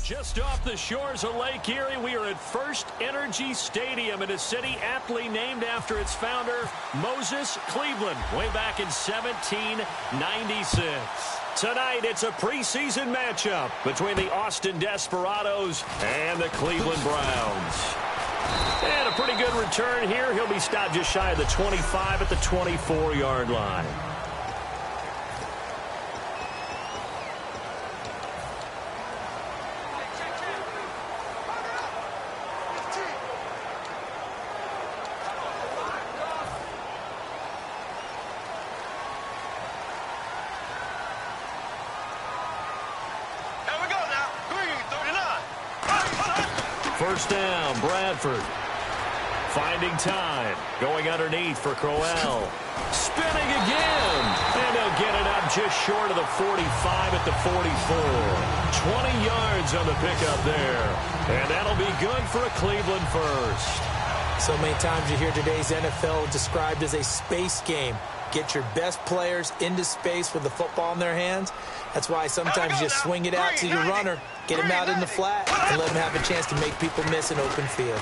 Just off the shores of Lake Erie, we are at First Energy Stadium in a city aptly named after its founder, Moses Cleveland, way back in 1796. Tonight, it's a preseason matchup between the Austin Desperados and the Cleveland Browns. And a pretty good return here. He'll be stopped just shy of the 25 at the 24-yard line. First down, Bradford. Finding time. Going underneath for Crowell. Spinning again. And they'll get it up just short of the 45 at the 44. 20 yards on the pickup there. And that'll be good for a Cleveland first. So many times you hear today's NFL described as a space game. Get your best players into space with the football in their hands. That's why sometimes you just swing it out to your runner, get him out in the flat, and let him have a chance to make people miss an open field.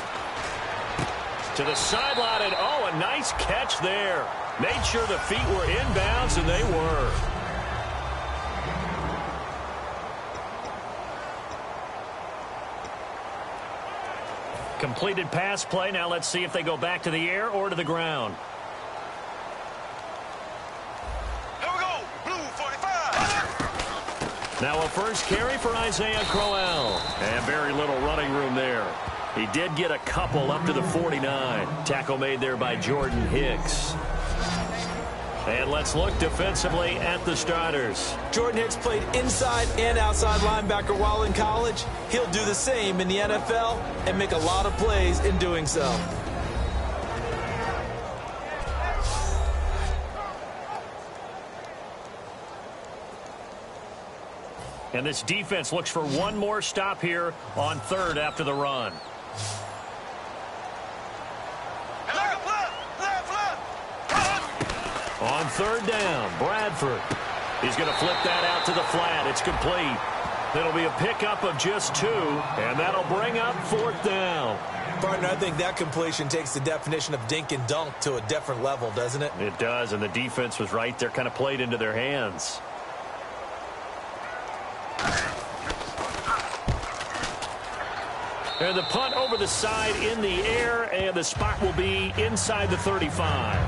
To the sideline, and oh, a nice catch there. Made sure the feet were inbounds, and they were. Completed pass play. Now let's see if they go back to the air or to the ground. Now a first carry for Isaiah Crowell. And very little running room there. He did get a couple up to the 49. Tackle made there by Jordan Hicks. And let's look defensively at the starters. Jordan Hicks played inside and outside linebacker while in college. He'll do the same in the NFL and make a lot of plays in doing so. And this defense looks for one more stop here on third after the run. On third down, Bradford. He's going to flip that out to the flat. It's complete. It'll be a pickup of just 2, and that'll bring up fourth down. Partner, I think that completion takes the definition of dink and dunk to a different level, doesn't it? It does, and the defense was right there, kind of played into their hands. And the punt over the side in the air, and the spot will be inside the 35.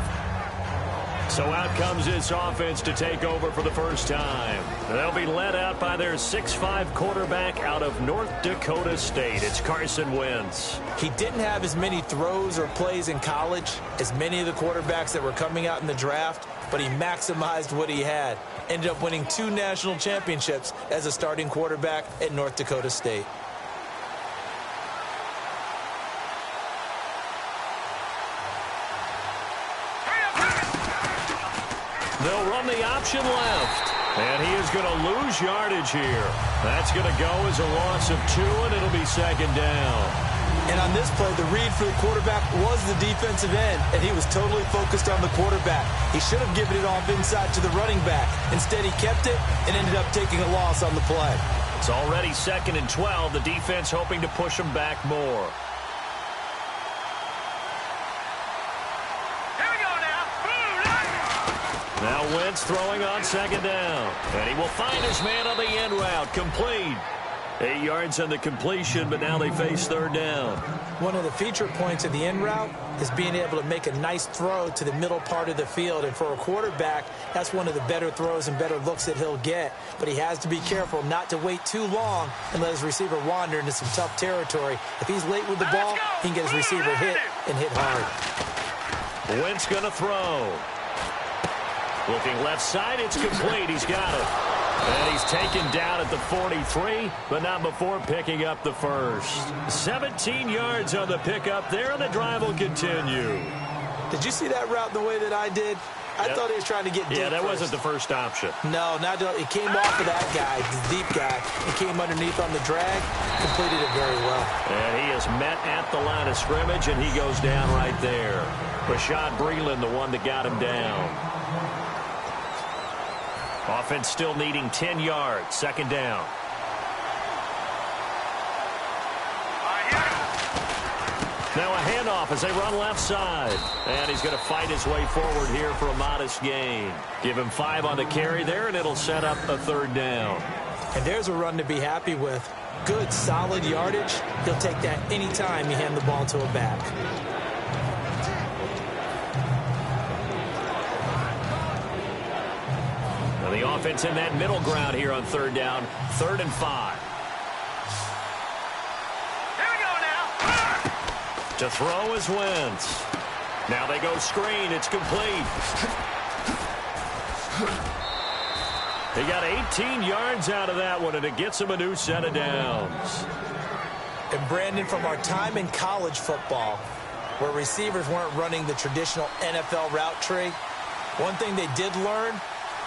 So out comes this offense to take over for the first time. They'll be led out by their 6'5" quarterback out of North Dakota State. It's Carson Wentz. He didn't have as many throws or plays in college as many of the quarterbacks that were coming out in the draft, but he maximized what he had. Ended up winning 2 national championships as a starting quarterback at North Dakota State. They'll run the option left. And he is going to lose yardage here. That's going to go as a loss of 2, and it'll be second down. And on this play, the read for the quarterback was the defensive end, and he was totally focused on the quarterback. He should have given it off inside to the running back. Instead, he kept it and ended up taking a loss on the play. It's already 2nd and 12. The defense hoping to push him back more. Now Wentz throwing on second down. And he will find his man on the end route. Complete. 8 yards on the completion, but now they face third down. One of the feature points of the end route is being able to make a nice throw to the middle part of the field. And for a quarterback, that's one of the better throws and better looks that he'll get. But he has to be careful not to wait too long and let his receiver wander into some tough territory. If he's late with the ball, he can get his receiver hit and hit hard. Wentz going to throw. Looking left side, it's complete. He's got it. And he's taken down at the 43, but not before picking up the first. 17 yards on the pickup there, and the drive will continue. Did you see that route the way that I did? I thought he was trying to get deep. Yeah, that first. wasn't the first option. No, not it came off of that guy, the deep guy. He came underneath on the drag, completed it very well. And he is met at the line of scrimmage, and he goes down right there. Rashad Breeland, the one that got him down. Offense still needing 10 yards. Second down. Now a handoff as they run left side. And he's going to fight his way forward here for a modest gain. Give him 5 on the carry there, and it'll set up a 3rd down. And there's a run to be happy with. Good, solid yardage. He'll take that anytime you hand the ball to a back. Now the offense in that middle ground here on 3rd down. 3rd and 5. To throw is Wentz. Now they go screen. It's complete. He got 18 yards out of that one, and it gets him a new set of downs. And Brandon, from our time in college football, where receivers weren't running the traditional NFL route tree, one thing they did learn,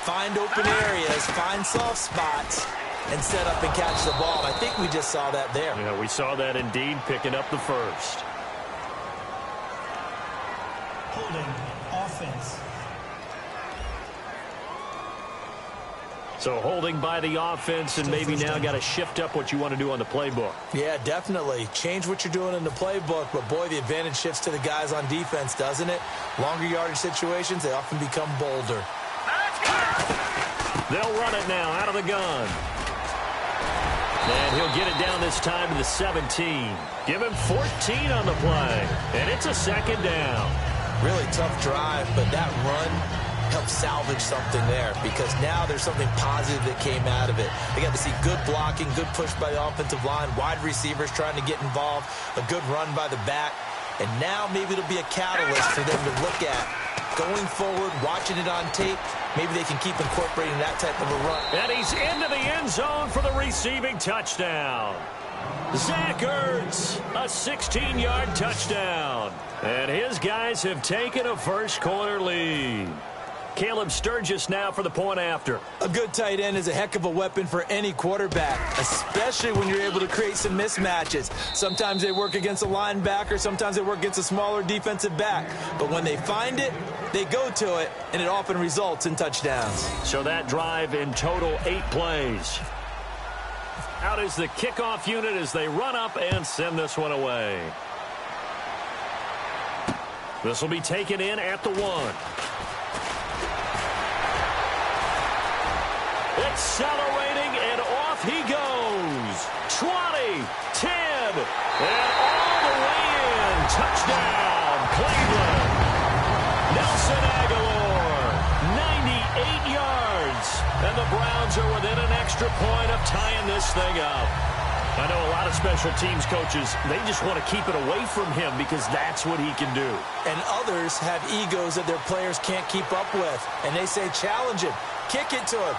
find open areas, find soft spots, and set up and catch the ball. And I think we just saw that there. Yeah, we saw that indeed, picking up the 1st. Holding offense. So holding by the offense, and maybe now got to shift up what you want to do on the playbook. Yeah, definitely. Change what you're doing in the playbook, but boy, the advantage shifts to the guys on defense, doesn't it? Longer yardage situations, they often become bolder. They'll run it now out of the gun. And he'll get it down this time to the 17. Give him 14 on the play, and it's a 2nd down. Really tough drive, but that run helped salvage something there, because now there's something positive that came out of it. They got to see good blocking, good push by the offensive line, wide receivers trying to get involved, a good run by the back, and now maybe it'll be a catalyst for them to look at going forward, watching it on tape. Maybe they can keep incorporating that type of a run. And he's into the end zone for the receiving touchdown. Zach Ertz, a 16-yard touchdown. And his guys have taken a first-quarter lead. Caleb Sturgis now for the point after. A good tight end is a heck of a weapon for any quarterback, especially when you're able to create some mismatches. Sometimes they work against a linebacker, sometimes they work against a smaller defensive back. But when they find it, they go to it, and it often results in touchdowns. So that drive in total 8 plays. Out is the kickoff unit as they run up and send this one away. This will be taken in at the 1. Accelerating, and off he goes. 20, 10, and all the way in. Touchdown, Cleveland. Nelson Aguilar, 98 yards. And the Browns are within an extra point of tying this thing up. I know a lot of special teams coaches, they just want to keep it away from him because that's what he can do. And others have egos that their players can't keep up with. And they say, challenge him, kick it to him.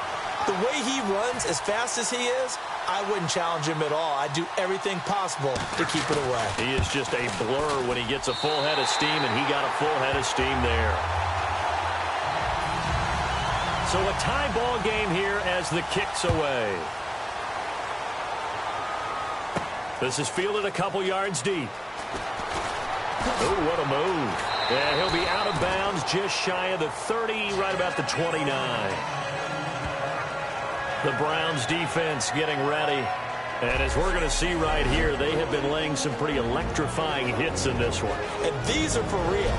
The way he runs, as fast as he is, I wouldn't challenge him at all. I'd do everything possible to keep it away. He is just a blur when he gets a full head of steam, and he got a full head of steam there. So a tie ball game here as the kick's away. This is fielded a couple yards deep. Oh, what a move. Yeah, he'll be out of bounds just shy of the 30, right about the 29. The Browns defense getting ready. And as we're going to see right here, they have been laying some pretty electrifying hits in this one. And these are for real.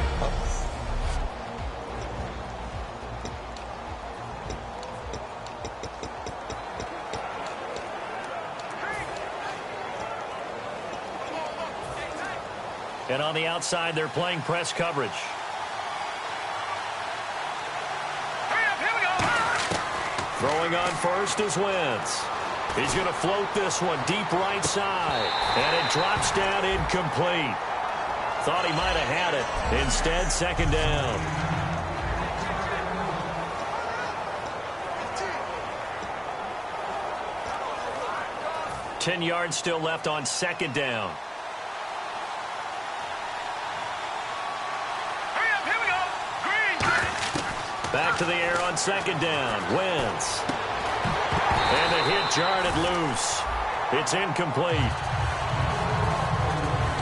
And on the outside, they're playing press coverage. Throwing on first is Wentz. He's going to float this one deep right side. And it drops down incomplete. Thought he might have had it. Instead, 2nd down. Ten yards still left on 2nd down. Back to the air on 2nd down. Wentz. And the hit jarred it loose. It's incomplete.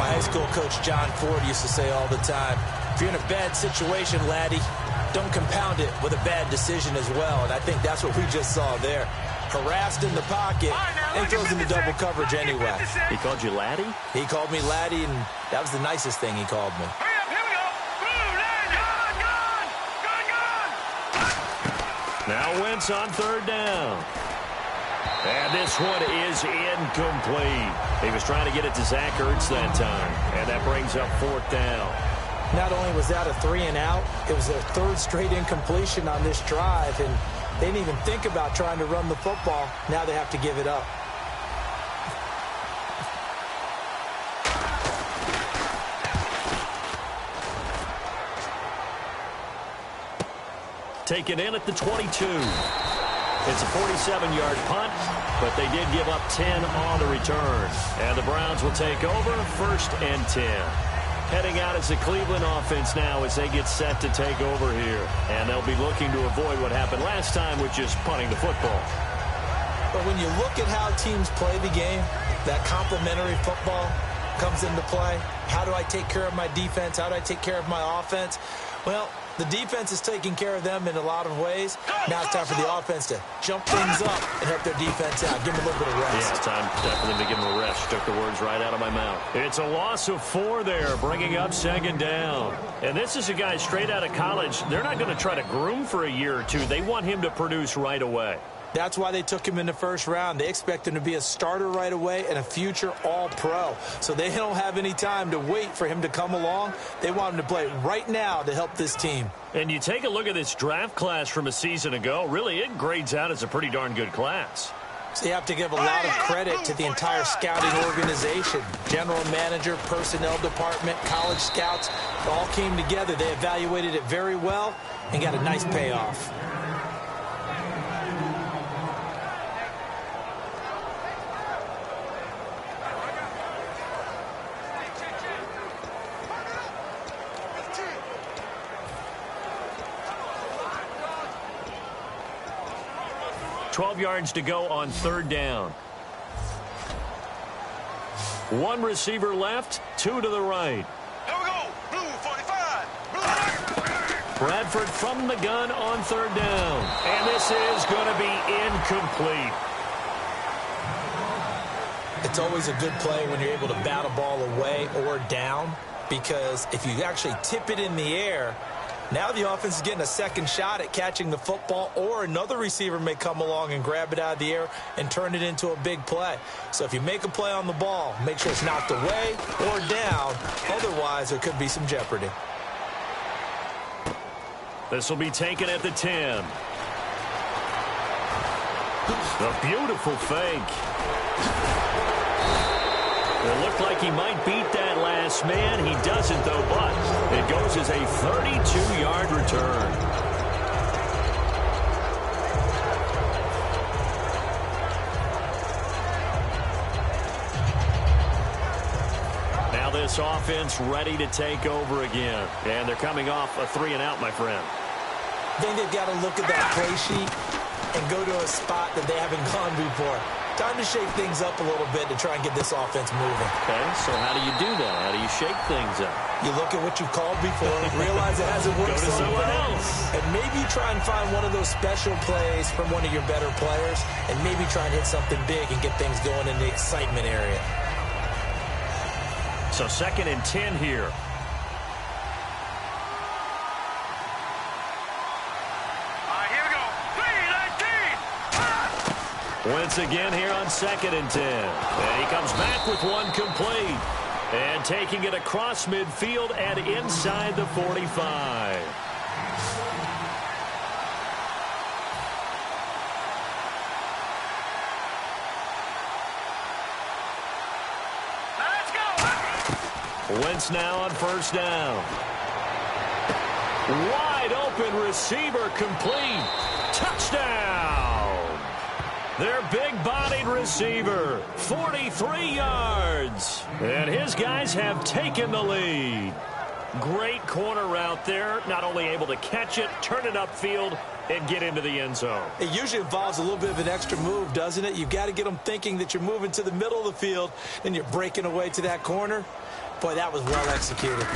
My high school coach John Ford used to say all the time, if you're in a bad situation, laddie, don't compound it with a bad decision as well. And I think that's what we just saw there. harassed in the pocket, and throws into double coverage anyway. He called you laddie? He called me laddie, and that was the nicest thing he called me. Now Wentz on third down. And this one is incomplete. He was trying to get it to Zach Ertz that time, and that brings up fourth down. Not only was that a 3-and-out, it was their third straight incompletion on this drive, and they didn't even think about trying to run the football. Now they have to give it up. Taken in at the 22. It's a 47-yard punt, but they did give up 10 on the return. And the Browns will take over, 1st and 10. Heading out as the Cleveland offense now as they get set to take over here. And they'll be looking to avoid what happened last time, which is punting the football. But when you look at how teams play the game, that complementary football comes into play. How do I take care of my defense? How do I take care of my offense? Well, the defense is taking care of them in a lot of ways. Now it's time for the offense to jump things up and help their defense out. Give them a little bit of rest. Yeah, it's time definitely to give them a rest. Took the words right out of my mouth. It's a loss of 4 there, bringing up 2nd down. And this is a guy straight out of college. They're not going to try to groom for a year or two. They want him to produce right away. That's why they took him in the first round. They expect him to be a starter right away and a future all-pro. So they don't have any time to wait for him to come along. They want him to play right now to help this team. And you take a look at this draft class from a season ago. Really, it grades out as a pretty darn good class. So you have to give a lot of credit to the entire scouting organization. General manager, personnel department, college scouts, it all came together. They evaluated it very well and got a nice payoff. .12 yards to go on 3rd down. 1 receiver left, 2 to the right. Here we go. Blue 45. Blue. Bradford from the gun on 3rd down. And this is going to be incomplete. It's always a good play when you're able to bat a ball away or down, because if you actually tip it in the air, now the offense is getting a second shot at catching the football, or another receiver may come along and grab it out of the air and turn it into a big play. So if you make a play on the ball, make sure it's knocked away or down. Otherwise, there could be some jeopardy. This will be taken at the 10. A beautiful fake. It looked like he might beat that last man. He doesn't, though, but it goes as a 32-yard return. Now this offense ready to take over again. And they're coming off a 3-and-out, my friend. I think they've got to look at that play sheet and go to a spot that they haven't gone before. Time to shake things up a little bit to try and get this offense moving. Okay, so how do you do that? How do you shake things up? You look at what you've called before, realize it hasn't worked so well, and maybe try and find one of those special plays from one of your better players, and maybe try and hit something big and get things going in the excitement area. So 2nd and 10 here. Wentz again here on 2nd and 10. And he comes back with one complete. And taking it across midfield and inside the 45. Let's go. Wentz now on 1st down. Wide open receiver complete. Touchdown. Their big-bodied receiver, 43 yards. And his guys have taken the lead. Great corner route there. Not only able to catch it, turn it upfield, and get into the end zone. It usually involves a little bit of an extra move, doesn't it? You've got to get them thinking that you're moving to the middle of the field, and you're breaking away to that corner. Boy, that was well executed.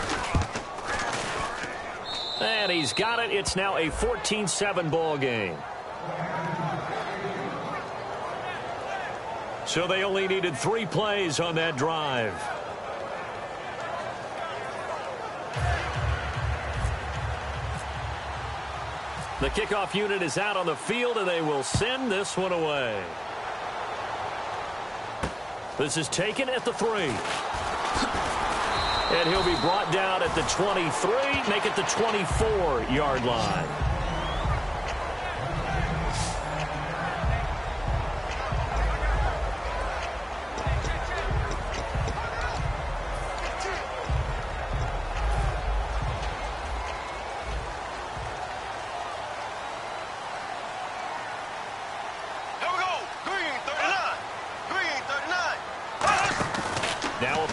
And he's got it. It's now a 14-7 ball game. So they only needed 3 plays on that drive. The kickoff unit is out on the field, and they will send this one away. This is taken at the 3. And he'll be brought down at the 23, make it the 24-yard line.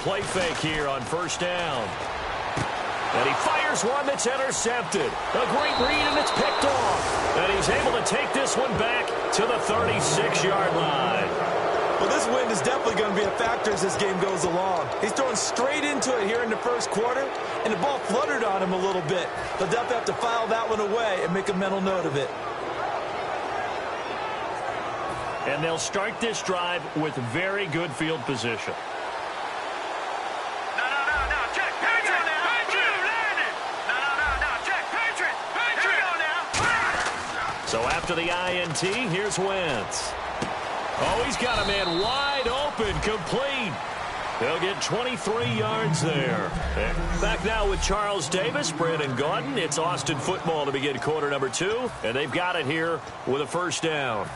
Play fake here on first down. And he fires one that's intercepted. A great read, and it's picked off. And he's able to take this one back to the 36-yard line. Well, this win is definitely going to be a factor as this game goes along. He's throwing straight into it here in the first quarter, and the ball fluttered on him a little bit. He'll definitely have to file that one away and make a mental note of it. And they'll start this drive with very good field position. So after the INT, here's Wentz. Oh, he's got a man wide open, complete. They'll get 23 yards there. Back now with Charles Davis, Brandon Gaudin. It's Austin football to begin quarter number 2, and they've got it here with a first down.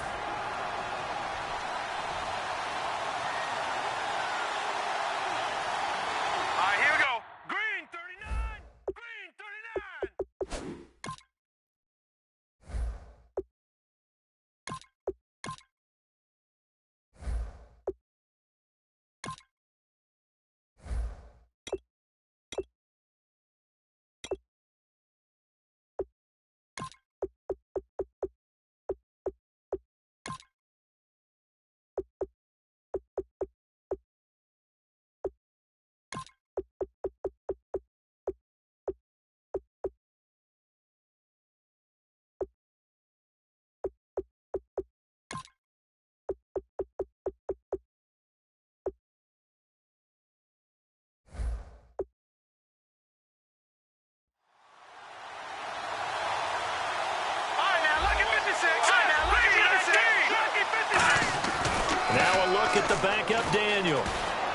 Now a look at the backup Daniel.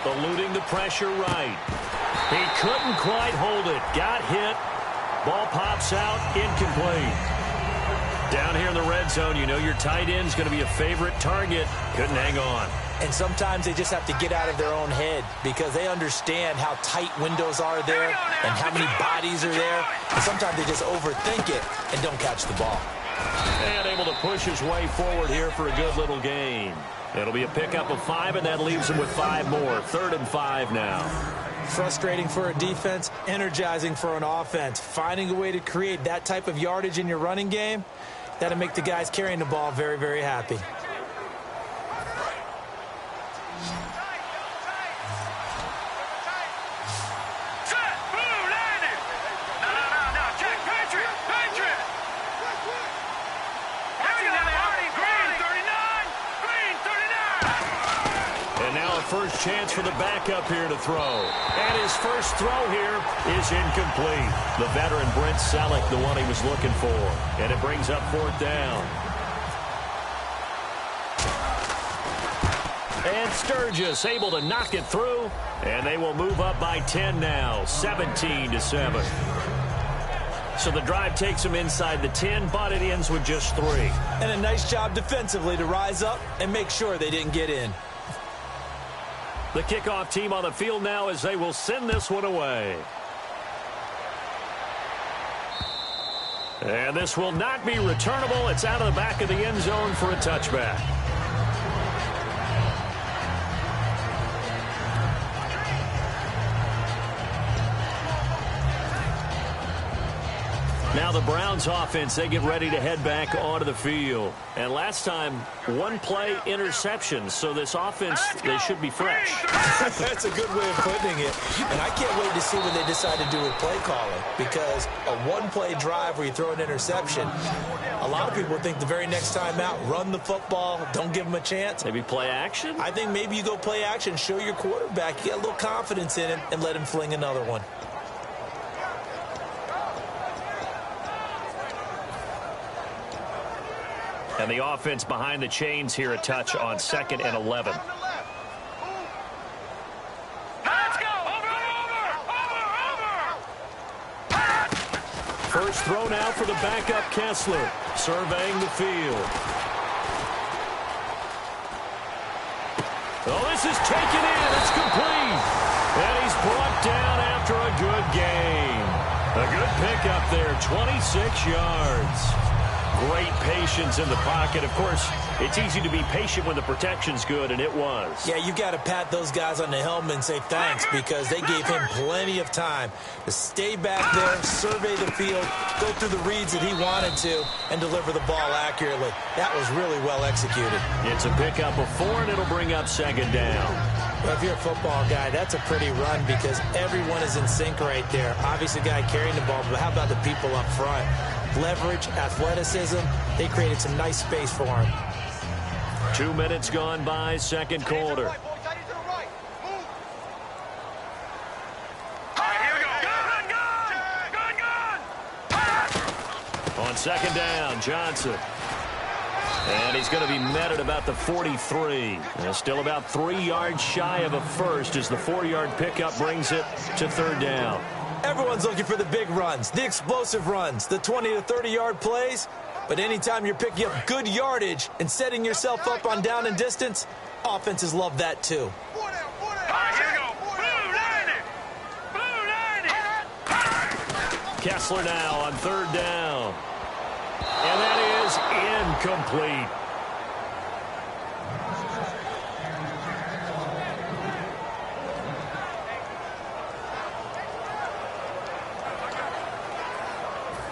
Eluding the pressure right. He couldn't quite hold it. Got hit. Ball pops out. Incomplete. Down here in the red zone, you know your tight end's going to be a favorite target. Couldn't hang on. And sometimes they just have to get out of their own head because they understand how tight windows are there and how many bodies are there. And sometimes they just overthink it and don't catch the ball. And able to push his way forward here for a good little gain. It'll be a pickup of 5, and that leaves him with 5 more. 3rd and 5 now. Frustrating for a defense, energizing for an offense. Finding a way to create that type of yardage in your running game, that'll make the guys carrying the ball very, very happy. First chance for the backup here to throw. And his first throw here is incomplete. The veteran Brent Selleck, the one he was looking for. And it brings up 4th down. And Sturgis able to knock it through. And they will move up by 10 now, 17-7. So the drive takes them inside the 10, but it ends with just 3. And a nice job defensively to rise up and make sure they didn't get in. The kickoff team on the field now as they will send this one away. And this will not be returnable. It's out of the back of the end zone for a touchback. Now the Browns offense, they get ready to head back onto the field. And last time, one play interception. So this offense, they should be fresh. That's a good way of putting it. And I can't wait to see what they decide to do with play calling. Because a one-play drive where you throw an interception, a lot of people think the very next time out, run the football, don't give them a chance. Maybe play action? I think maybe you go play action, show your quarterback, you get a little confidence in him, and let him fling another one. And the offense behind the chains here, a touch on 2nd and 11. First throw now for the backup Kessler, surveying the field. Oh, this is taken in. It's complete. And he's brought down after a good gain. A good pickup there, 26 yards. Great patience in the pocket. Of course, it's easy to be patient when the protection's good, and it was. Yeah, you got to pat those guys on the helmet and say thanks because they gave him plenty of time to stay back there, survey the field, go through the reads that he wanted to, and deliver the ball accurately. That was really well executed. It's a pickup of 4, and it'll bring up 2nd down. Well, if you're a football guy, that's a pretty run because everyone is in sync right there. Obviously, the guy carrying the ball, but how about the people up front? Leverage, athleticism, they created some nice space for him. 2 minutes gone by, 2nd quarter. On 2nd down, Johnson. And he's going to be met at about the 43. And still about 3 yards shy of a first as the 4-yard pickup brings it to 3rd down. Everyone's looking for the big runs, the explosive runs, the 20 to 30-yard plays. But anytime you're picking up good yardage and setting yourself up on down and distance, offenses love that too. Kessler now on 3rd down. And that is incomplete.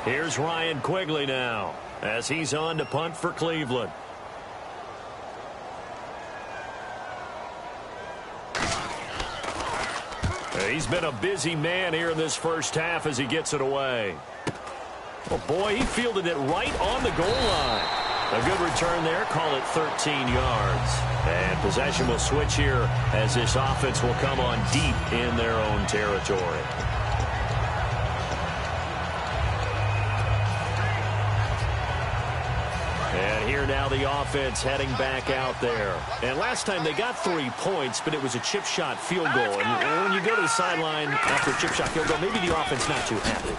Here's Ryan Quigley now as he's on to punt for Cleveland. He's been a busy man here in this first half as he gets it away. Oh, boy, he fielded it right on the goal line. A good return there. Call it 13 yards. And possession will switch here as this offense will come on deep in their own territory. And here now the offense heading back out there. And last time they got 3 points, but it was a chip shot field goal. And when you go to the sideline after a chip shot field goal, maybe the offense not too happy.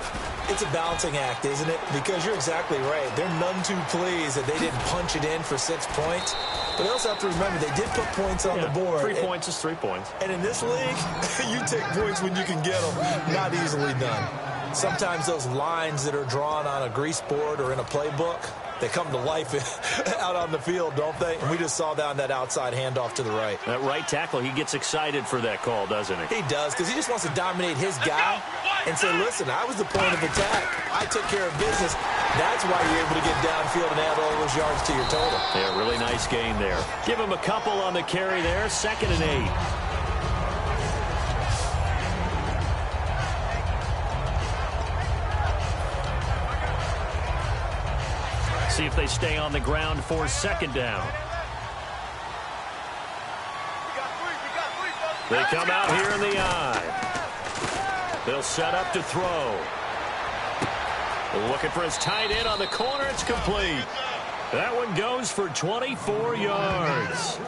It's a balancing act, isn't it? Because you're exactly right. They're none too pleased that they didn't punch it in for 6 points. But they also have to remember they did put points on the board. 3 points is 3 points. And in this league, you take points when you can get them. Not easily done. Sometimes those lines that are drawn on a grease board or in a playbook, they come to life out on the field, don't they? And we just saw down that outside handoff to the right. That right tackle, he gets excited for that call, doesn't he? He does, because he just wants to dominate his guy and say, listen, I was the point of attack. I took care of business. That's why you're able to get downfield and add all those yards to your total. Yeah, really nice gain there. Give him a couple on the carry there. 2nd and 8. See if they stay on the ground for 2nd down. They come out here in the eye. They'll set up to throw. Looking for his tight end on the corner. It's complete. That one goes for 24 yards.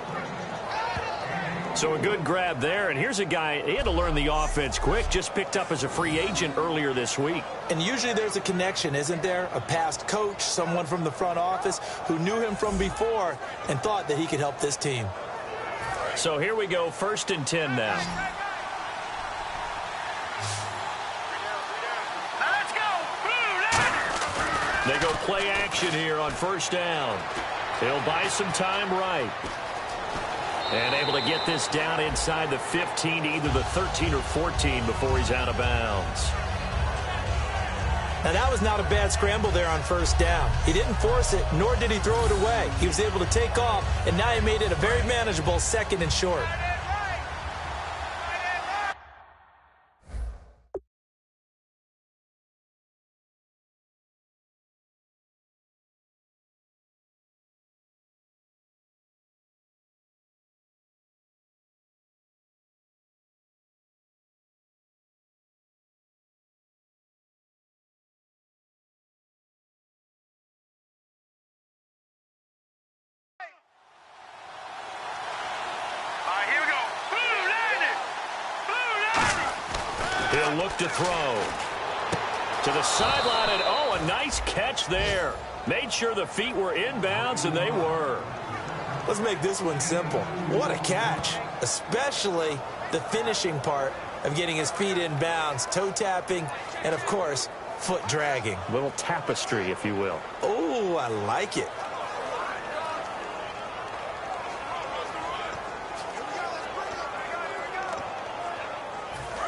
So a good grab there. And here's a guy, he had to learn the offense quick. Just picked up as a free agent earlier this week. And usually there's a connection, isn't there? A past coach, someone from the front office who knew him from before and thought that he could help this team. So here we go, 1st and 10 now. They go play action here on 1st down. He'll buy some time right. And able to get this down inside the 15, either the 13 or 14 before he's out of bounds. Now, that was not a bad scramble there on first down. He didn't force it, nor did he throw it away. He was able to take off, and now he made it a very manageable 2nd and short. He'll look to throw. To the sideline, and a nice catch there. Made sure the feet were inbounds, and they were. Let's make this one simple. What a catch, especially the finishing part of getting his feet inbounds, toe tapping, and, of course, foot dragging. A little tapestry, if you will. Oh, I like it.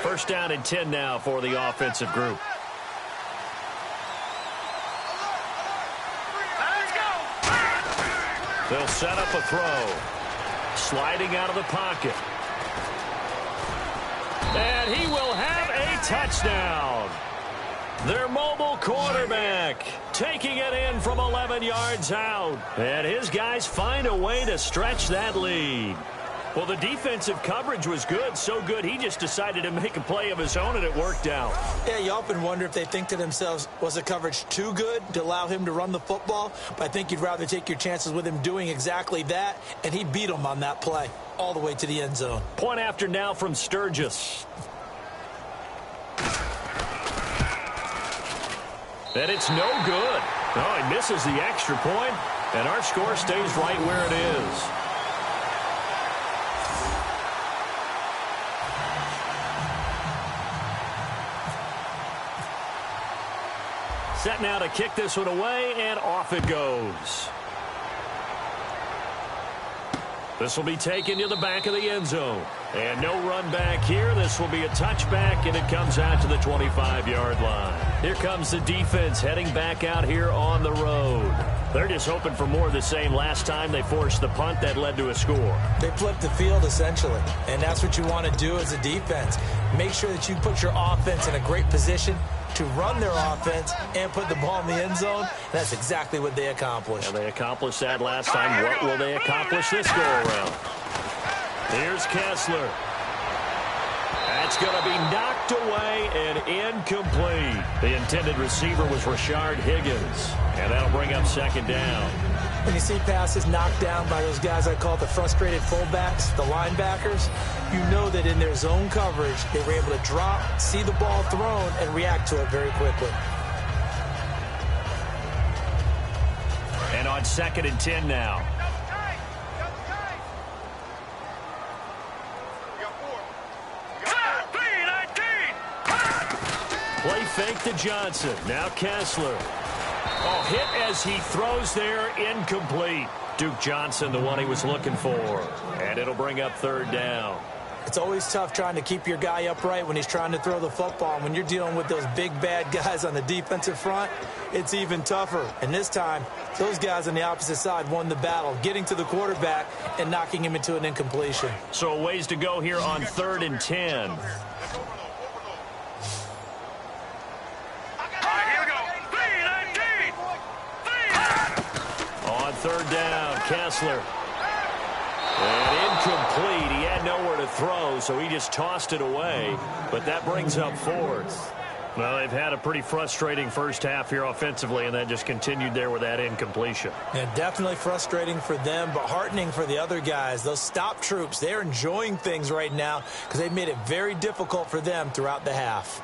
First down and 10 now for the offensive group. They'll set up a throw. Sliding out of the pocket. And he will have a touchdown. Their mobile quarterback taking it in from 11 yards out. And his guys find a way to stretch that lead. Well, the defensive coverage was good, so good he just decided to make a play of his own, and it worked out. Yeah, you often wonder if they think to themselves, was the coverage too good to allow him to run the football? But I think you'd rather take your chances with him doing exactly that, and he beat him on that play all the way to the end zone. Point after now from Sturgis. And it's no good. Oh, he misses the extra point, and our score stays right where it is. Set now to kick this one away, and off it goes. This will be taken to the back of the end zone. And no run back here. This will be a touchback, and it comes out to the 25-yard line. Here comes the defense heading back out here on the road. They're just hoping for more of the same. Last time they forced the punt that led to a score. They flipped the field, essentially, and that's what you want to do as a defense. Make sure that you put your offense in a great position to run their offense and put the ball in the end zone. That's exactly what they accomplished. And they accomplished that last time. What will they accomplish this go-around? Here's Kessler. That's going to be knocked away and incomplete. The intended receiver was Rashard Higgins. And that'll bring up second down. When you see passes knocked down by those guys I call the frustrated fullbacks, the linebackers, you know that in their zone coverage, they were able to drop, see the ball thrown, and react to it very quickly. And on 2nd and 10 now. Play fake to Johnson. Now Kessler. Oh, hit as he throws there, incomplete. Duke Johnson, the one he was looking for. And it'll bring up third down. It's always tough trying to keep your guy upright when he's trying to throw the football. And when you're dealing with those big, bad guys on the defensive front, it's even tougher. And this time, those guys on the opposite side won the battle, getting to the quarterback and knocking him into an incompletion. So a ways to go here on 3rd and 10. On 3rd down, Kessler. And incomplete. He had nowhere to throw, so he just tossed it away. But that brings up 4th. Well, they've had a pretty frustrating first half here offensively, and that just continued there with that incompletion. And definitely frustrating for them, but heartening for the other guys. Those stop troops, they're enjoying things right now because they've made it very difficult for them throughout the half.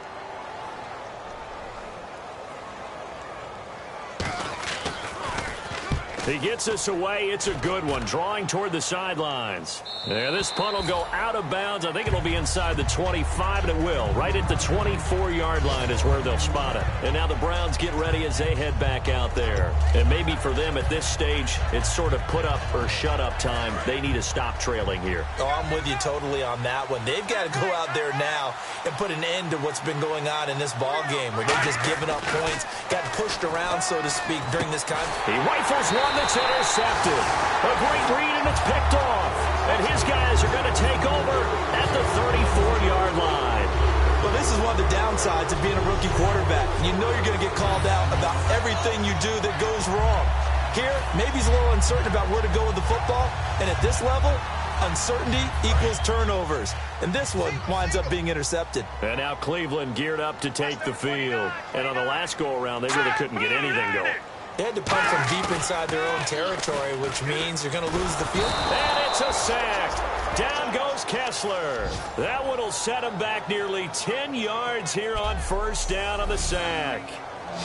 He gets us away. It's a good one. Drawing toward the sidelines. Yeah, this punt will go out of bounds. I think it'll be inside the 25, and it will. Right at the 24-yard line is where they'll spot it. And now the Browns get ready as they head back out there. And maybe for them at this stage, it's sort of put up or shut up time. They need to stop trailing here. Oh, I'm with you totally on that one. They've got to go out there now and put an end to what's been going on in this ball game where they've just given up points, got pushed around, so to speak, during this time. He rifles one that's intercepted. A great read, and it's picked off. And his guys are going to take over at the 34-yard line. Well, this is one of the downsides of being a rookie quarterback. You know you're going to get called out about everything you do that goes wrong. Here, maybe he's a little uncertain about where to go with the football. And at this level, uncertainty equals turnovers. And this one winds up being intercepted. And now Cleveland geared up to take the field. And on the last go-around, they really couldn't get anything going. They had to punt from deep inside their own territory, which means you're going to lose the field. And it's a sack. Down goes Kessler. That one will set him back nearly 10 yards here on first down on the sack.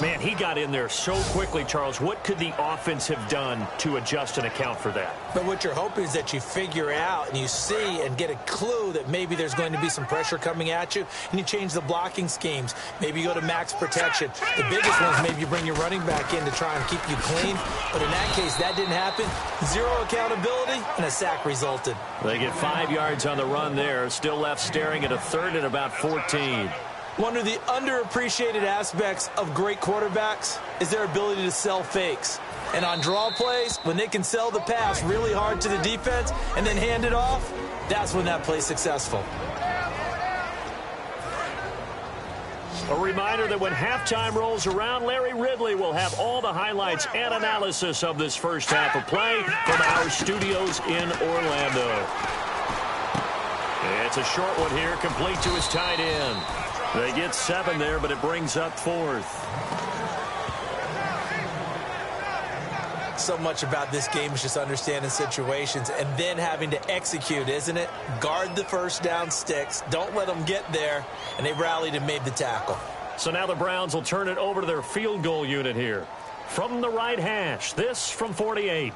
Man, he got in there so quickly, Charles. What could the offense have done to adjust and account for that? But what you're hoping is that you figure out and you see and get a clue that maybe there's going to be some pressure coming at you, and you change the blocking schemes. Maybe you go to max protection. The biggest one is maybe you bring your running back in to try and keep you clean. But in that case, that didn't happen. Zero accountability, and a sack resulted. They get 5 yards on the run there. Still left staring at a third and about 14. One of the underappreciated aspects of great quarterbacks is their ability to sell fakes. And on draw plays, when they can sell the pass really hard to the defense and then hand it off, that's when that play's successful. A reminder that when halftime rolls around, Larry Ridley will have all the highlights and analysis of this first half of play from our studios in Orlando. It's a short one here, complete to his tight end. They get 7 there, but it brings up 4th. So much about this game is just understanding situations and then having to execute, isn't it? Guard the first down sticks. Don't let them get there. And they rallied and made the tackle. So now the Browns will turn it over to their field goal unit here. From the right hash, this from 48.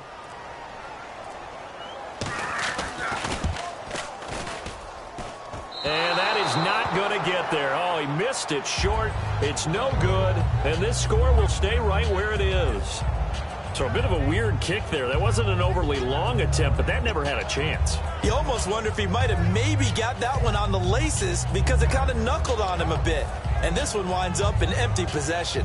And that is not going to get there. Oh, he missed it short. It's no good. And this score will stay right where it is. So a bit of a weird kick there. That wasn't an overly long attempt, but that never had a chance. You almost wonder if he might have maybe got that one on the laces because it kind of knuckled on him a bit. And this one winds up in empty possession.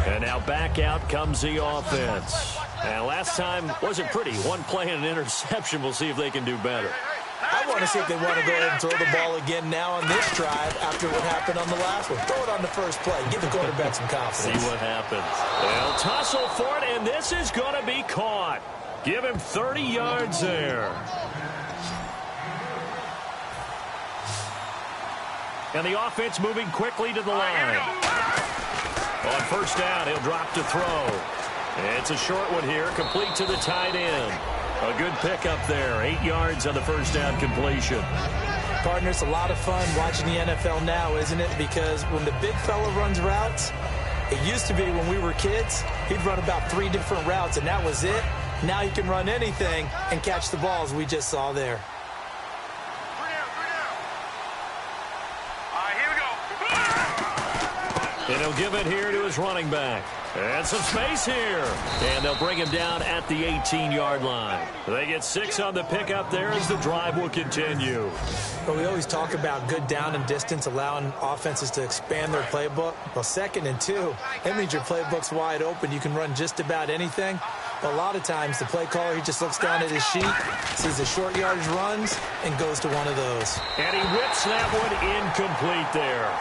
And now back out comes the offense. And last time wasn't pretty. One play and an interception. We'll see if they can do better. I want to see if they want to go ahead and throw the ball again now on this drive after what happened on the last one. Throw it on the first play. Give the quarterback some confidence. See what happens. They'll tussle for it, and this is going to be caught. Give him 30 yards there. And the offense moving quickly to the line. On first down, he'll drop to throw. It's a short one here, complete to the tight end. A good pickup there, 8 yards on the first down completion. Partner, it's a lot of fun watching the NFL now, isn't it? Because when the big fella runs routes, it used to be when we were kids, he'd run about 3 different routes, and that was it. Now he can run anything and catch the balls we just saw there. All right, here we go. And he'll give it here to his running back. And some space here. And they'll bring him down at the 18-yard line. They get 6 on the pickup there as the drive will continue. But we always talk about good down and distance, allowing offenses to expand their playbook. Well, 2nd and 2, that means your playbook's wide open. You can run just about anything. But a lot of times, the play caller, he just looks down at his sheet, sees the short yardage runs, and goes to one of those. And he whips that one incomplete there.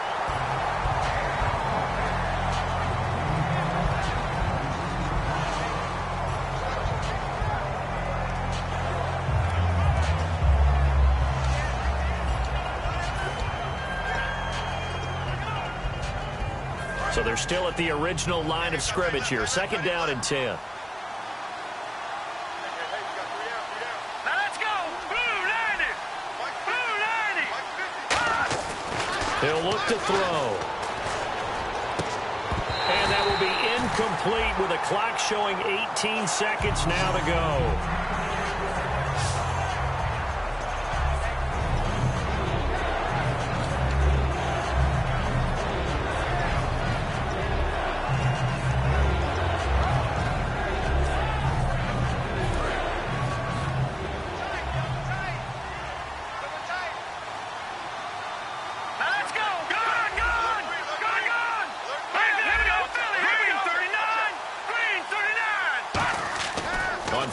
So they're still at the original line of scrimmage here. 2nd down and 10. Now let's go. Blue 90. Blue 90. He'll look to throw. And that will be incomplete. complete with the clock showing 18 seconds now to go.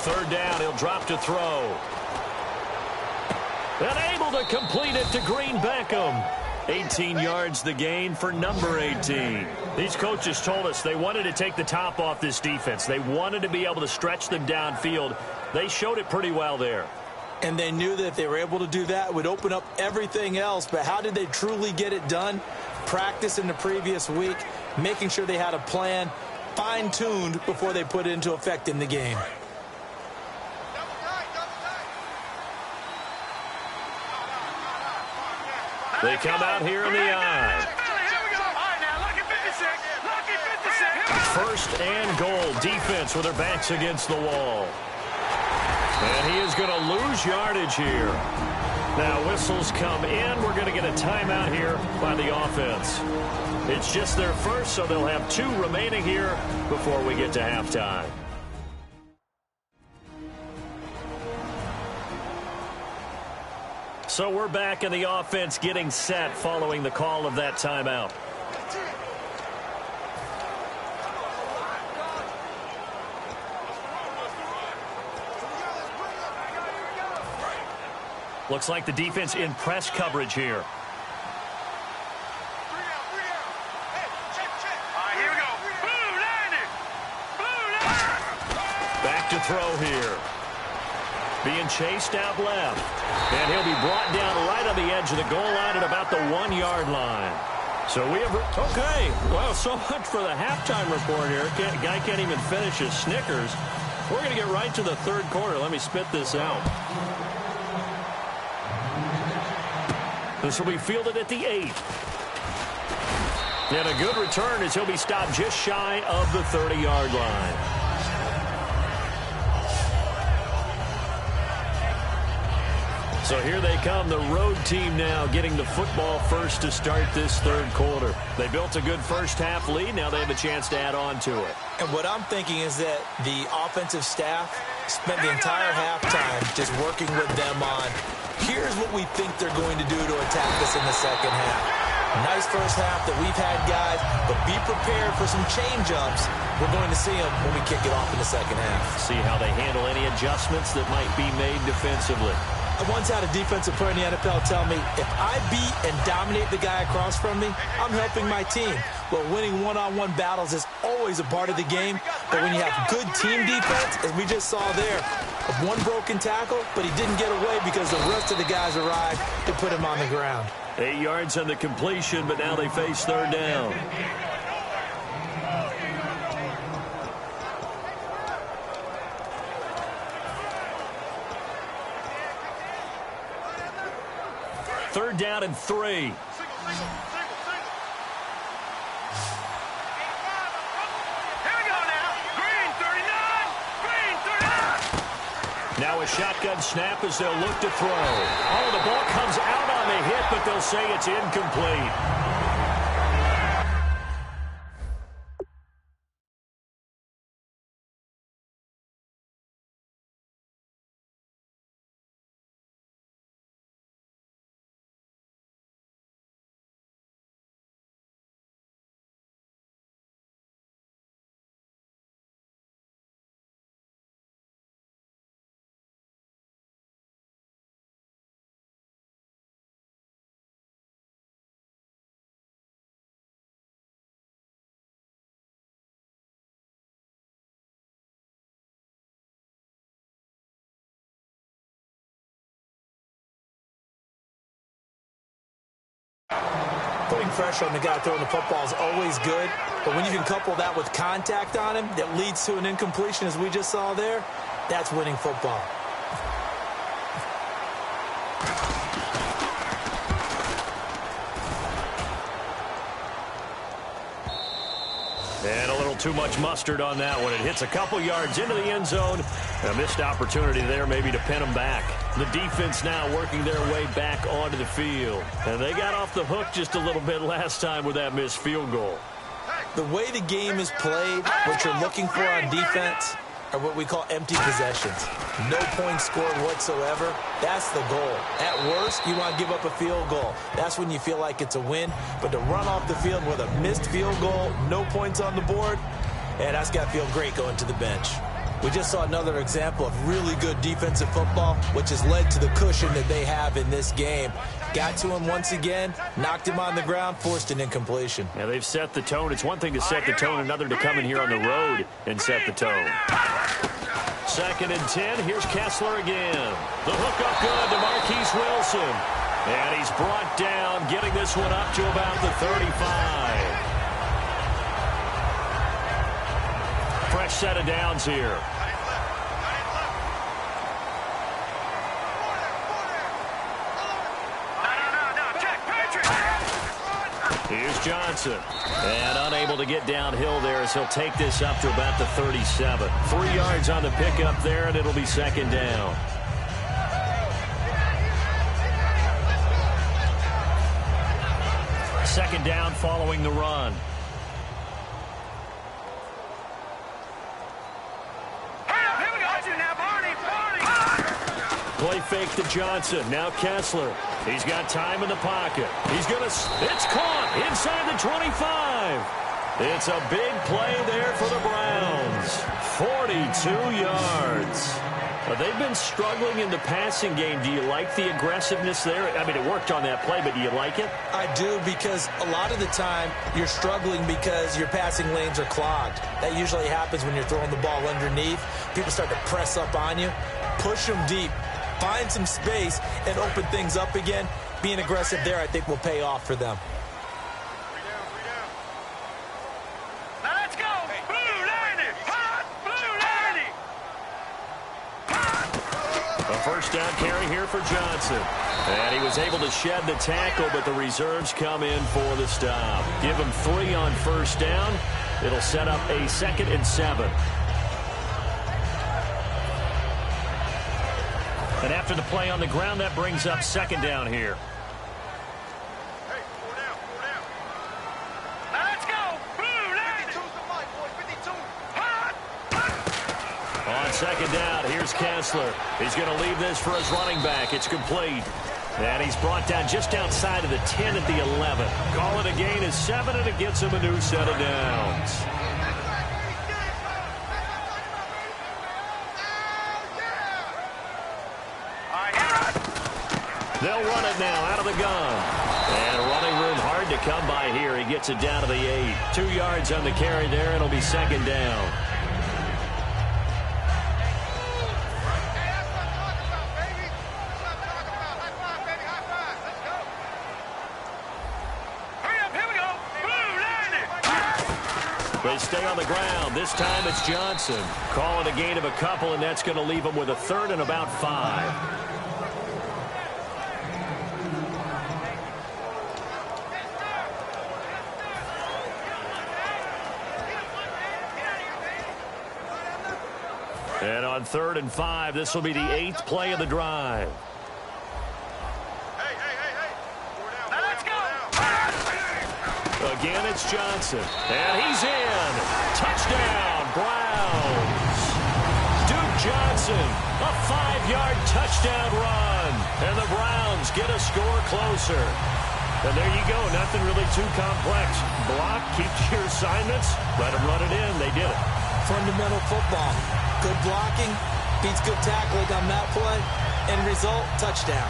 Third down, he'll drop to throw. And able to complete it to Green Beckham. 18 yards the gain for number 18. These coaches told us they wanted to take the top off this defense. They wanted to be able to stretch them downfield. They showed it pretty well there. And they knew that if they were able to do that, it would open up everything else. But how did they truly get it done? Practice in the previous week, making sure they had a plan, fine-tuned before they put it into effect in the game. They come out here in the I. First and goal. Defense with their backs against the wall. And he is going to lose yardage here. Now whistles come in. We're going to get a timeout here by the offense. It's just their first, so they'll have 2 remaining here before we get to halftime. So we're back in the offense getting set following the call of that timeout. Looks like the defense in press coverage here. Back to throw here. Being chased out left. And he'll be brought down right on the edge of the goal line at about the 1-yard line. So we have... Okay. Well, so much for the halftime report here. Guy can't even finish his Snickers. We're going to get right to the third quarter. Let me spit this out. This will be fielded at the 8. And a good return as he'll be stopped just shy of the 30-yard line. So here they come, the road team now getting the football first to start this third quarter. They built a good first half lead. Now they have a chance to add on to it. And what I'm thinking is that the offensive staff spent the entire halftime just working with them on, here's what we think they're going to do to attack us in the second half. Nice first half that we've had, guys, but be prepared for some change-ups. We're going to see them when we kick it off in the second half. See how they handle any adjustments that might be made defensively. I once had a defensive player in the NFL tell me, if I beat and dominate the guy across from me, I'm helping my team. Well, winning one-on-one battles is always a part of the game, but when you have good team defense, as we just saw there, of one broken tackle, but he didn't get away because the rest of the guys arrived to put him on the ground. 8 yards on the completion, but now they face third down. Third down and 3. Now a shotgun snap as they'll look to throw. Oh, the ball comes out on the hit, but they'll say it's incomplete. Putting pressure on the guy throwing the football is always good, but when you can couple that with contact on him that leads to an incompletion, as we just saw there, that's winning football. And a little too much mustard on that one. It hits a couple yards into the end zone. A missed opportunity there maybe to pin them back. The defense now working their way back onto the field. And they got off the hook just a little bit last time with that missed field goal. The way the game is played, what you're looking for on defense are what we call empty possessions. No points scored whatsoever. That's the goal. At worst, you want to give up a field goal. That's when you feel like it's a win. But to run off the field with a missed field goal, no points on the board, that's got to feel great going to the bench. We just saw another example of really good defensive football, which has led to the cushion that they have in this game. Got to him once again, knocked him on the ground, forced an incompletion. Yeah, they've set the tone. It's one thing to set the tone, another to come in here on the road and set the tone. 2nd and 10. Here's Kessler again. The hook up good to Marquise Wilson. And he's brought down, getting this one up to about the 35. Fresh set of downs here. Here's Johnson. And unable to get downhill there as he'll take this up to about the 37. 3 yards on the pickup there, and it'll be 2nd down. Second down following the run. Play fake to Johnson. Now Kessler. He's got time in the pocket. He's going to... It's caught inside the 25. It's a big play there for the Browns. 42 yards. They've been struggling in the passing game. Do you like the aggressiveness there? I mean, it worked on that play, but do you like it? I do, because a lot of the time you're struggling because your passing lanes are clogged. That usually happens when you're throwing the ball underneath. People start to press up on you. Push them deep. Find some space and open things up again. Being aggressive there, I think, will pay off for them. Now let's go. Blue Lightning. Hot Blue Lightning. A first down carry here for Johnson. And he was able to shed the tackle, but the reserves come in for the stop. Give him 3 on first down. It'll set up a 2nd and 7. And after the play on the ground, that brings up 2nd down here. Hey, 4 down, 4 down. Now let's go. Blue Lightning. 52's the mic, boy. 52. Hot. On 2nd down, here's Kessler. He's going to leave this for his running back. It's complete. And he's brought down just outside of the 10 at the 11. Call it a gain of 7, and it gets him a new set of downs. They'll run it now out of the gun. And running room hard to come by here. He gets it down to the 8. 2 yards on the carry there, and it'll be 2nd down. They stay on the ground. This time it's Johnson. Call it a gain of a couple, and that's going to leave him with a 3rd and about 5. And on 3rd and 5, this will be the 8th play of the drive. Hey. 4 down. Now let's go. Again, it's Johnson. And he's in. Touchdown, Browns. Duke Johnson, a 5-yard touchdown run. And the Browns get a score closer. And there you go. Nothing really too complex. Block, keep to your assignments, let them run it in. They did it. Fundamental football. Good blocking beats good tackling on that play. End result, touchdown.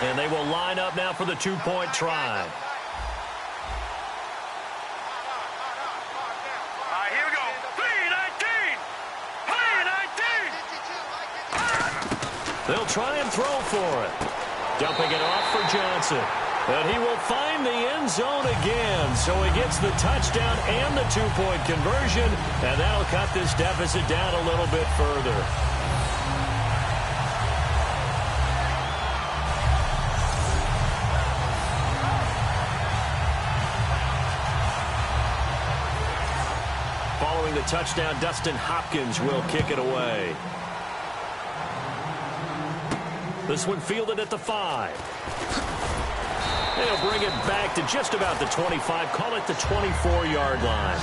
And they will line up now for the 2-point try. All right, here we go. Play 19. They'll try and throw for it. Dumping it off for Johnson. And he will find the end zone again. So he gets the touchdown and the 2-point conversion. And that'll cut this deficit down a little bit further. Following the touchdown, Dustin Hopkins will kick it away. This one fielded at the 5. They'll bring it back to just about the 25. Call it the 24-yard line.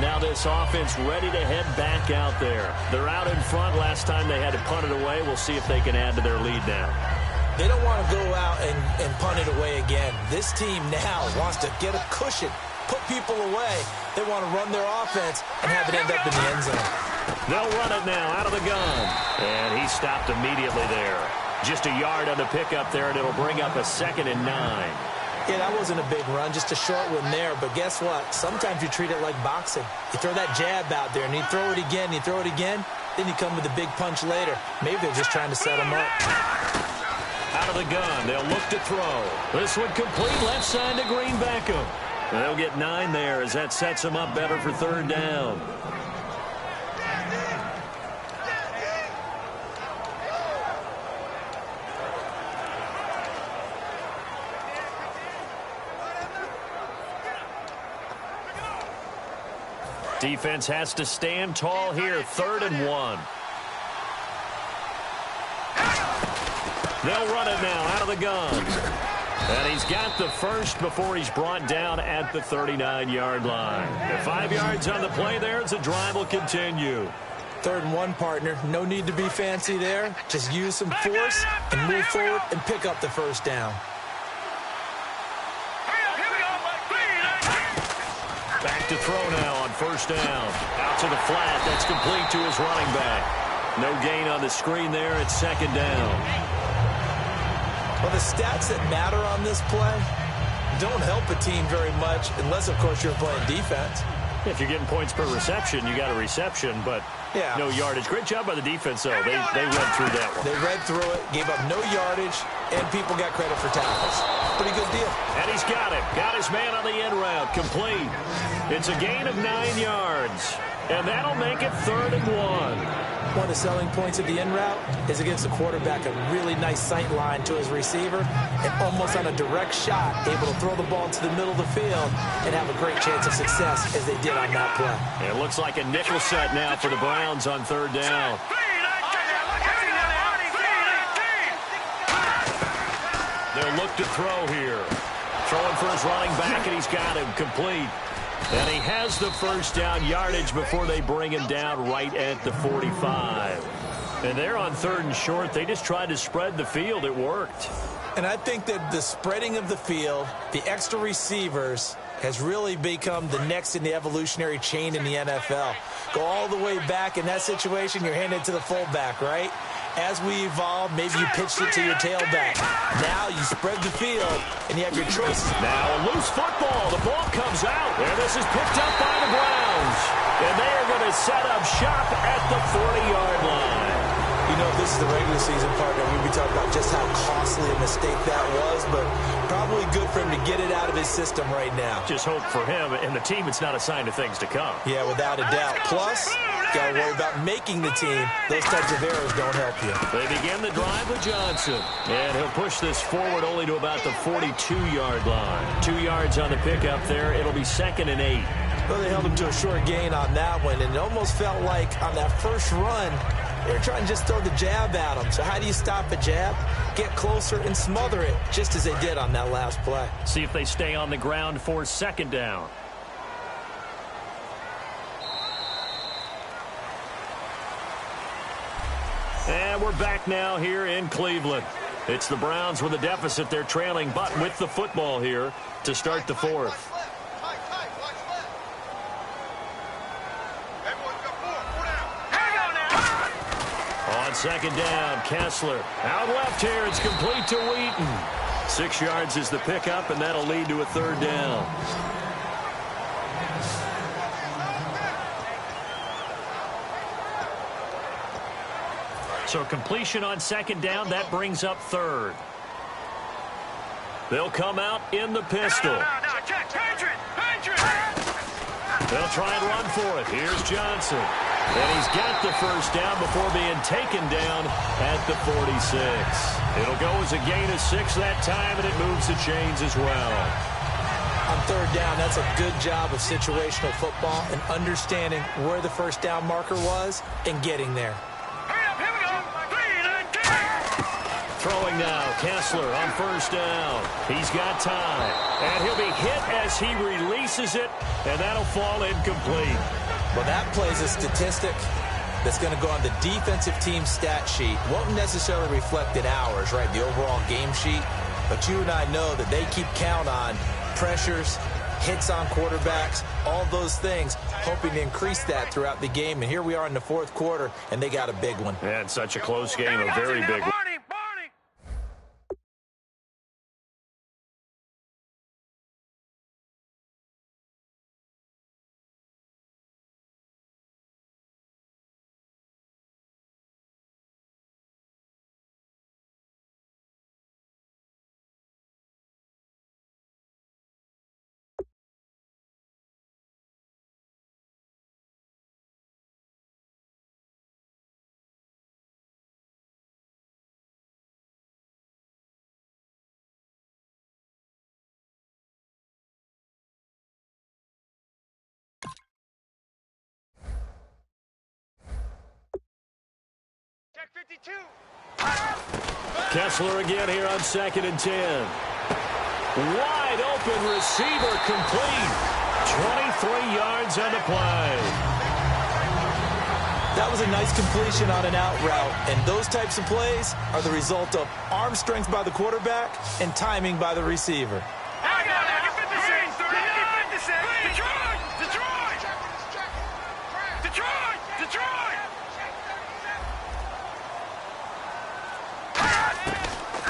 Now this offense ready to head back out there. They're out in front. Last time they had to punt it away. We'll see if they can add to their lead now. They don't want to go out and punt it away again. This team now wants to get a cushion, put people away. They want to run their offense and have it end up in the end zone. They'll run it now out of the gun. And he stopped immediately there. Just a yard on the pickup there, and it'll bring up a 2nd and 9. Yeah, that wasn't a big run, just a short one there. But guess what? Sometimes you treat it like boxing. You throw that jab out there, and you throw it again, you throw it again, then you come with a big punch later. Maybe they're just trying to set them up. Out of the gun, they'll look to throw. This one complete left side to Greenbackham. They'll get 9 there as that sets them up better for 3rd down. Defense has to stand tall here. 3rd and 1. They'll run it now out of the gun. And he's got the first before he's brought down at the 39-yard line. The 5 yards on the play there as the drive will continue. 3rd and 1, partner. No need to be fancy there. Just use some force and move forward and pick up the 1st down. Back to throw now on 1st down. Out to the flat. That's complete to his running back. No gain on the screen there. It's 2nd down. Well, the stats that matter on this play don't help a team very much unless, of course, you're playing defense. If you're getting points per reception, you got a reception, but no yardage. Great job by the defense, though. They read through that one. They read through it, gave up no yardage, and people got credit for tackles. Pretty good deal. And he's got it. Got his man on the end route. Complete. It's a gain of 9 yards. And that'll make it 3rd and 1. One of the selling points of the in route is against the quarterback, a really nice sight line to his receiver, and almost on a direct shot, able to throw the ball into the middle of the field and have a great chance of success as they did on that play. It looks like a nickel set now for the Browns on 3rd down. They'll look to throw here. Throwing for his running back, and he's got him complete. And he has the 1st down yardage before they bring him down right at the 45. And they're on 3rd and short. They just tried to spread the field. It worked. And I think that the spreading of the field, the extra receivers, has really become the next in the evolutionary chain in the NFL. Go all the way back. In that situation, you're handed to the fullback, right? As we evolve, maybe you pitched it to your tailback. Now you spread the field, and you have your choices. Now a loose football. The ball comes out. And this is picked up by the Browns. And they are going to set up shop at the 40-yard line. You know, this is the regular season partner. We'd be talking about just how costly a mistake that was, but probably good for him to get it out of his system right now. Just hope for him and the team it's not a sign of things to come. Yeah, without a doubt. Plus, got to worry about making the team. Those types of errors don't help you. They begin the drive with Johnson. And he'll push this forward only to about the 42-yard line. 2 yards on the pickup there. It'll be 2nd and 8. Well, they held him to a short gain on that one, and it almost felt like on that first run, they were trying to just throw the jab at him. So how do you stop a jab? Get closer and smother it, just as they did on that last play. See if they stay on the ground for 2nd down. And we're back now here in Cleveland. It's the Browns with a deficit. They're trailing, but with the football here to start the 4th. On 2nd down, Kessler. Out left here, it's complete to Wheaton. 6 yards is the pickup, and that'll lead to a 3rd down. So completion on 2nd down, that brings up 3rd. They'll come out in the pistol. They'll try and run for it. Here's Johnson. And he's got the 1st down before being taken down at the 46. It'll go as a gain of 6 that time, and it moves the chains as well. I'm third down, that's a good job of situational football and understanding where the first down marker was and getting there. Hurry up, here we go. 3, 19. Throwing now, Kessler on first down. He's got time, and he'll be hit as he releases it, and that'll fall incomplete. Well, that plays a statistic that's going to go on the defensive team stat sheet. Won't necessarily reflect in ours, right, the overall game sheet. But you and I know that they keep count on pressures, hits on quarterbacks, all those things, hoping to increase that throughout the game. And here we are in the fourth quarter, and they got a big one. Yeah, it's such a close game, a very big one. Barney. Check 52. Kessler again here on 2nd and 10. Wide open receiver complete. 23 yards on the play. That was a nice completion on an out route, and those types of plays are the result of arm strength by the quarterback and timing by the receiver. I got it. 56. 56. Detroit.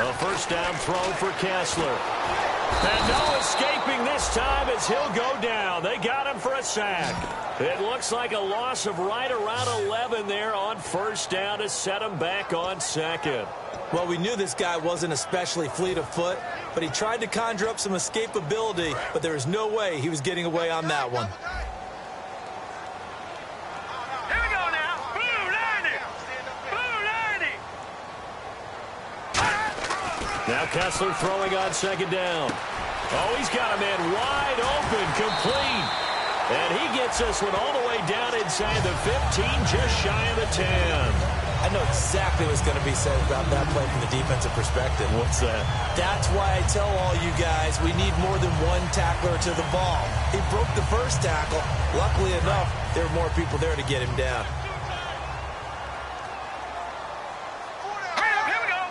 A first down throw for Kessler. And no escaping this time as he'll go down. They got him for a sack. It looks like a loss of right around 11 there on first down to set him back on second. Well, we knew this guy wasn't especially fleet of foot, but he tried to conjure up some escapability, but there was no way he was getting away on that one. Here we go now. Blue 90. Now Kessler throwing on second down. Oh, he's got a man wide open, complete. And he gets this one all the way down inside the 15, just shy of the 10. I know exactly what's going to be said about that play from the defensive perspective. What's that? That's why I tell all you guys we need more than one tackler to the ball. He broke the first tackle. Luckily enough, there were more people there to get him down. Here we go.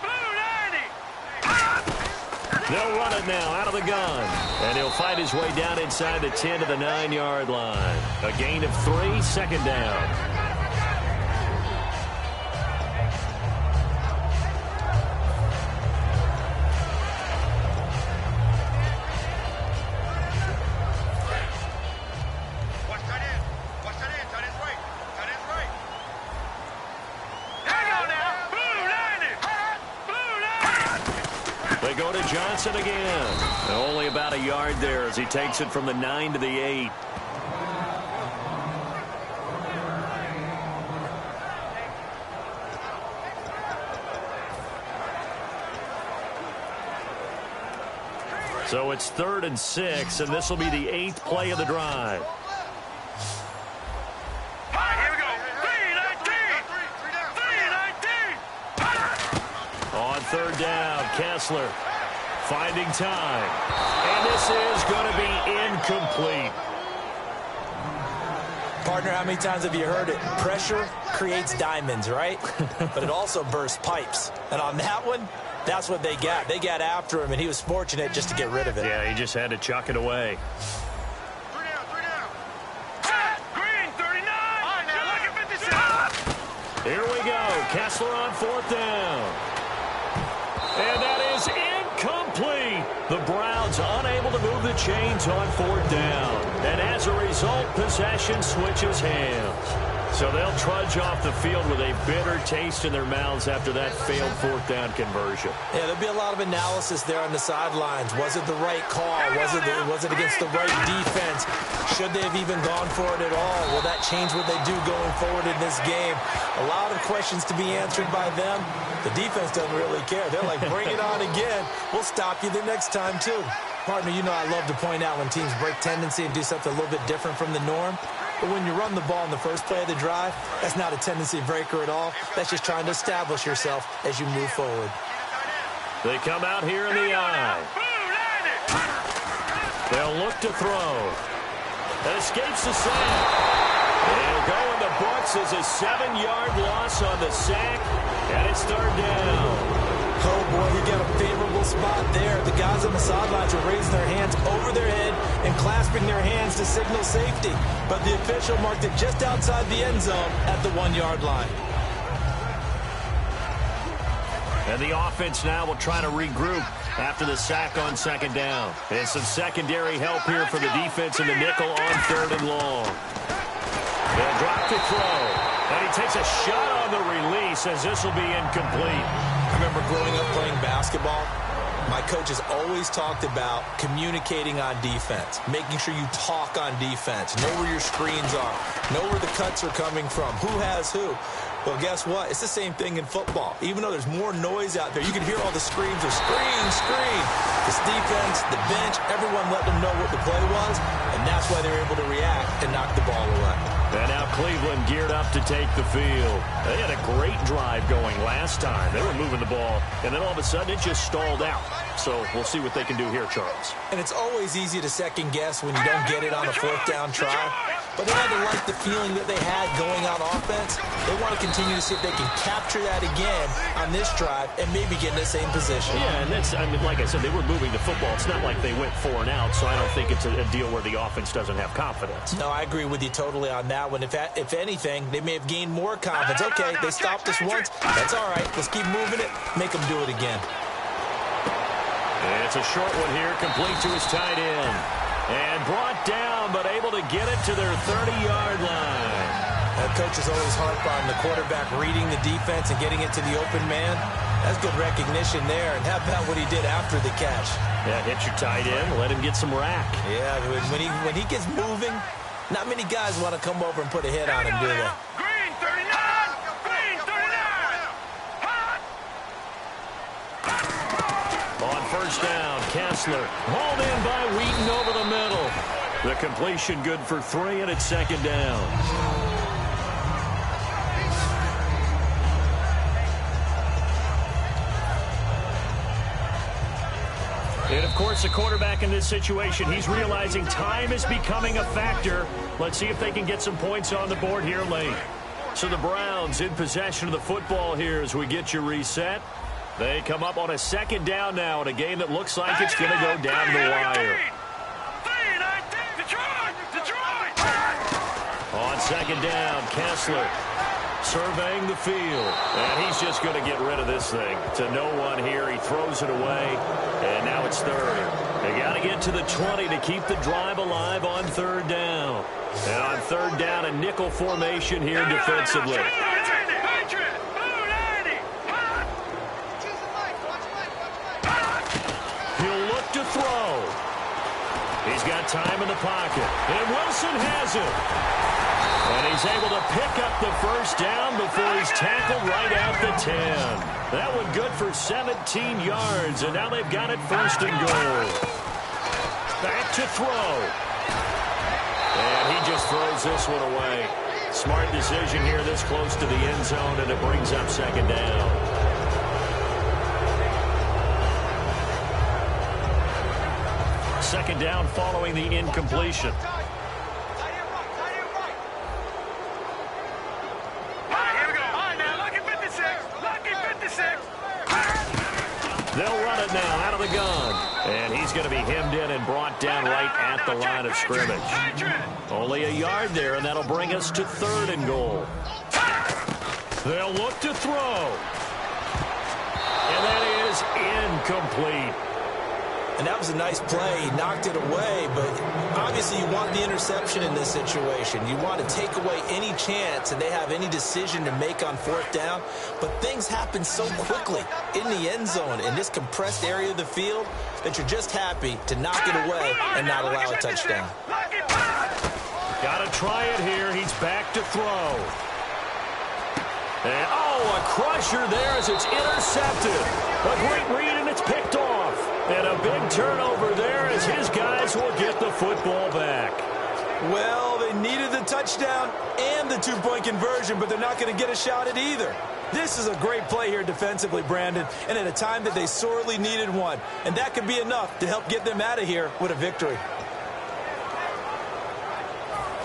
Blue 90. They'll run it now out of the gun. And he'll fight his way down inside the 10 to the 9-yard line. A gain of 3, second down. They go to Johnson again. Only about a yard there as he takes it from the 9 to the 8. So it's 3rd and 6, and this will be the 8th play of the drive. Here we go. 3-19. On 3rd down, Kessler finding time. And this is going to be incomplete. Partner, how many times have you heard it? Pressure creates diamonds, right? But it also bursts pipes. And on that one, that's what they got. They got after him, and he was fortunate just to get rid of it. Yeah, he just had to chuck it away. 3 down. Green 39. All right, now look at 56. Here we go. Kessler on 4th down. And that is incomplete. The Browns unable to move the chains on 4th down. And as a result, possession switches hands. So they'll trudge off the field with a bitter taste in their mouths after that failed 4th down conversion. Yeah, there'll be a lot of analysis there on the sidelines. Was it the right call? Was it against the right defense? Should they have even gone for it at all? Will that change what they do going forward in this game? A lot of questions to be answered by them. The defense doesn't really care. They're like, bring it on again. We'll stop you the next time, too. Partner, you know I love to point out when teams break tendency and do something a little bit different from the norm. But when you run the ball in the first play of the drive, that's not a tendency breaker at all. That's just trying to establish yourself as you move forward. They come out here in the eye. They'll look to throw. It escapes the sack. It'll go in the books as a 7-yard loss on the sack, and it's third down. Oh, boy, you get a favorable spot there. The guys on the sidelines are raising their hands over their head and clasping their hands to signal safety. But the official marked it just outside the end zone at the 1-yard line. And the offense now will try to regroup after the sack on second down. And some secondary help here for the defense in the nickel on third and long. They'll drop to throw. And he takes a shot on the release as this will be incomplete. I remember growing up playing basketball. My coaches always talked about communicating on defense, making sure you talk on defense, know where your screens are, know where the cuts are coming from, who has who. Well, guess what? It's the same thing in football. Even though there's more noise out there, you can hear all the screams of screen, screen. This defense, the bench, everyone let them know what the play was, and that's why they're able to react and knock the ball away. And now Cleveland geared up to take the field. They had a great drive going last time. They were moving the ball, and then all of a sudden it just stalled out. So we'll see what they can do here, Charles. And it's always easy to second guess when you don't get it on a fourth down try. But they had to like the feeling that they had going on offense. They want to continue to see if they can capture that again on this drive and maybe get in the same position. Yeah, and that's, I mean, like I said, they were moving the football. It's not like they went 4 and out, so I don't think it's a deal where the offense doesn't have confidence. No, I agree with you totally on that one. If anything, they may have gained more confidence. Okay, they stopped us once. That's all right. Let's keep moving it. Make them do it again. And it's a short one here, complete to his tight end. And brought down, but able to get it to their 30-yard line. Coach is always harp on the quarterback reading the defense and getting it to the open man. That's good recognition there. And how about what he did after the catch? Yeah, hit your tight end, let him get some rack. Yeah, when he gets moving, not many guys want to come over and put a hit on him, do they? Green 39! Green 39! On first down, Kessler hauled in by Wheaton over the middle. The completion good for 3, and it's second down. And, of course, the quarterback in this situation, he's realizing time is becoming a factor. Let's see if they can get some points on the board here late. So the Browns in possession of the football here as we get you reset. They come up on a second down now in a game that looks like it's going to go down the wire. On second down, Kessler surveying the field. And he's just going to get rid of this thing. To no one here. He throws it away. And now it's third. They got to get to the 20 to keep the drive alive on third down. And on third down, a nickel formation here defensively. He'll look to throw. He's got time in the pocket. And Wilson has it. And he's able to pick up the first down before he's tackled right out the 10. That one good for 17 yards, and now they've got it first and goal. Back to throw. And he just throws this one away. Smart decision here this close to the end zone, and it brings up second down. Second down following the incompletion. They'll run it now out of the gun. And he's going to be hemmed in and brought down right at the line of scrimmage. Only a yard there, and that'll bring us to third and goal. They'll look to throw. And that is incomplete. And that was a nice play. He knocked it away, but obviously you want the interception in this situation. You want to take away any chance and they have any decision to make on fourth down. But things happen so quickly in the end zone in this compressed area of the field that you're just happy to knock it away and not allow a touchdown. Got to try it here. He's back to throw. And, oh, a crusher there as it's intercepted. A great read, and it's picked off. And a big turnover there as his guys will get the football back. Well, they needed the touchdown and the two-point conversion, but they're not going to get a shot at either. This is a great play here defensively, Brandon, and at a time that they sorely needed one. And that could be enough to help get them out of here with a victory.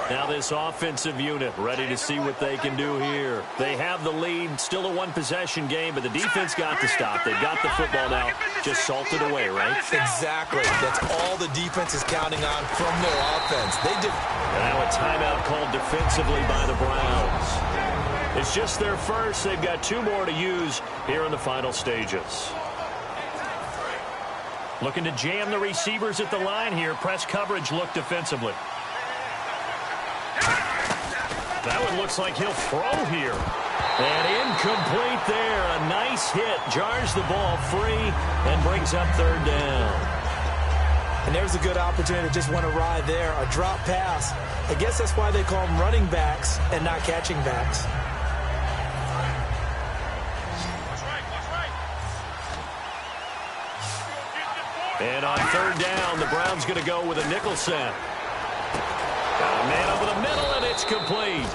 Now this offensive unit ready to see what they can do here. They have the lead, still a one-possession game, but the defense got the stop. They've got the football now, just salted away, right? Exactly. That's all the defense is counting on from their offense. They did. Now a timeout called defensively by the Browns. It's just their first. They've got 2 more to use here in the final stages. Looking to jam the receivers at the line here. Press coverage look defensively. That one looks like he'll throw here. And incomplete there. A nice hit. Jars the ball free and brings up 3rd down. And there's a good opportunity to just want to ride there. A drop pass. I guess that's why they call them running backs and not catching backs. And on 3rd down, the Browns going to go with a nickel set. Got a man over the middle, and it's complete.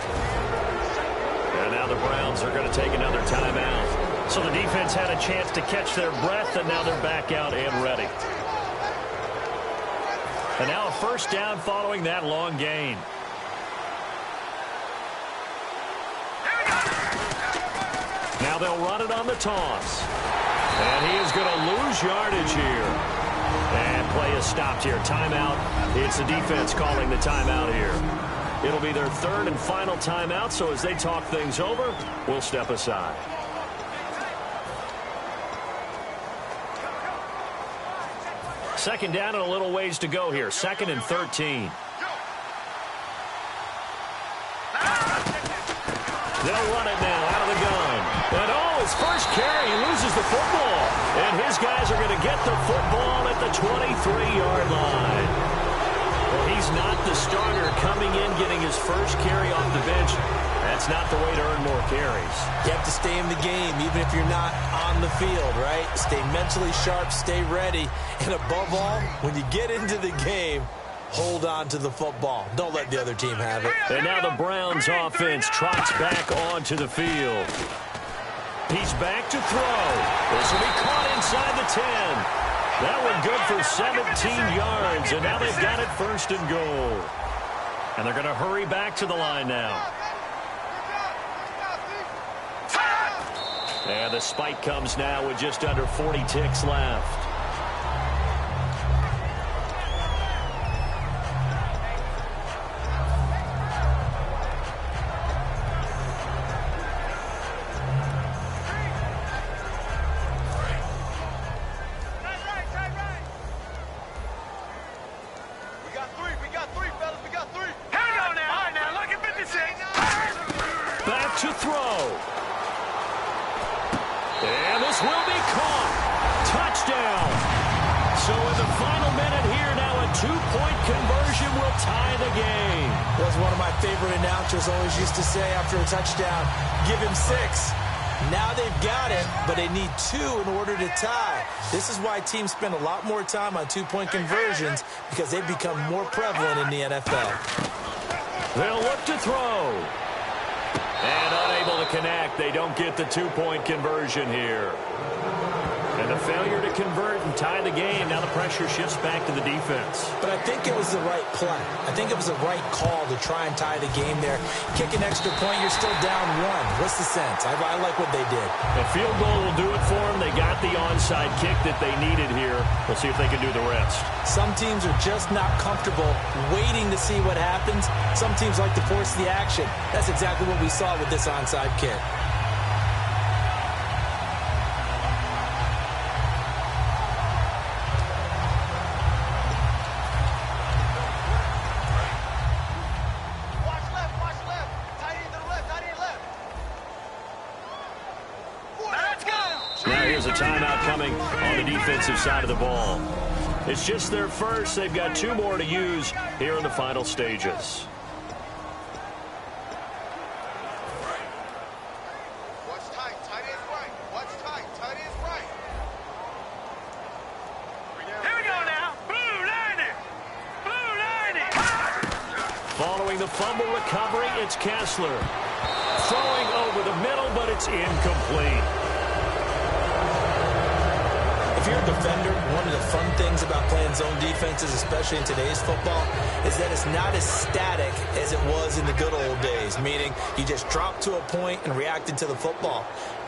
And now the Browns are going to take another timeout. So the defense had a chance to catch their breath, and now they're back out and ready. And now a 1st down following that long gain. Now they'll run it on the toss. And he is going to lose yardage here. And play is stopped here. Timeout. It's the defense calling the timeout here. It'll be their 3rd and final timeout, so as they talk things over, we'll step aside. Second down and a little ways to go here. 2nd and 13. They'll run it now out of the gun. And his first carry, he loses the football. And his guys are going to get the football at the 23-yard line. Well, he's not the starter coming in, getting his first carry off the bench. That's not the way to earn more carries. You have to stay in the game, even if you're not on the field, right? Stay mentally sharp, stay ready. And above all, when you get into the game, hold on to the football. Don't let the other team have it. And now the Browns offense trots back onto the field. He's back to throw. This will be caught inside the 10. That one good for 17 yards, and now they've got it 1st and goal. And they're going to hurry back to the line now. And the spike comes now with just under 40 ticks left. Always used to say after a touchdown, give him 6. Now they've got it, but they need 2 in order to tie. This is why teams spend a lot more time on 2-point conversions, because they've become more prevalent in the NFL. They'll look to throw. And unable to connect. They don't get the 2-point conversion here. And a failure to convert and tie the game. Now the pressure shifts back to the defense. But I think it was the right play. I think it was the right call to try and tie the game there. Kick an extra point, you're still down 1. What's the sense? I like what they did. A field goal will do it for them. They got the onside kick that they needed here. We'll see if they can do the rest. Some teams are just not comfortable waiting to see what happens. Some teams like to force the action. That's exactly what we saw with this onside kick. Defensive side of the ball. It's just their first. They've got 2 more to use here in the final stages. Watch tight. Tight is right. Watch tight. Tight is right. Following the fumble recovery, it's Kessler. Throwing over the middle, but it's incomplete. If you're a defender, one of the fun things about playing zone defenses, especially in today's football, is that it's not as static as it was in the good old days, meaning you just drop to a point and react into the football.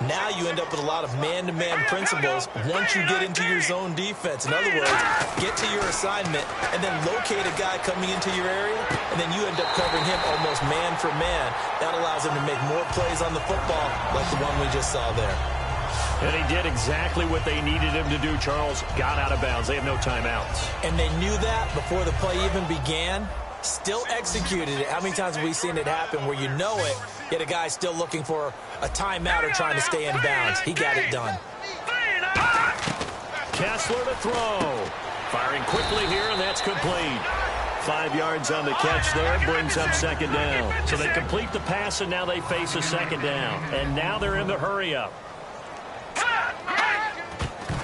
Now you end up with a lot of man-to-man principles once you get into your zone defense. In other words, get to your assignment and then locate a guy coming into your area, and then you end up covering him almost man for man. That allows him to make more plays on the football like the one we just saw there. And he did exactly what they needed him to do, Charles. Got out of bounds. They have no timeouts. And they knew that before the play even began. Still executed it. How many times have we seen it happen where you know it, yet a guy's still looking for a timeout or trying to stay in bounds? He got it done. Kessler to throw. Firing quickly here, and that's complete. 5 yards on the catch there, brings up second down. So they complete the pass, and now they face a second down. And now they're in the hurry-up.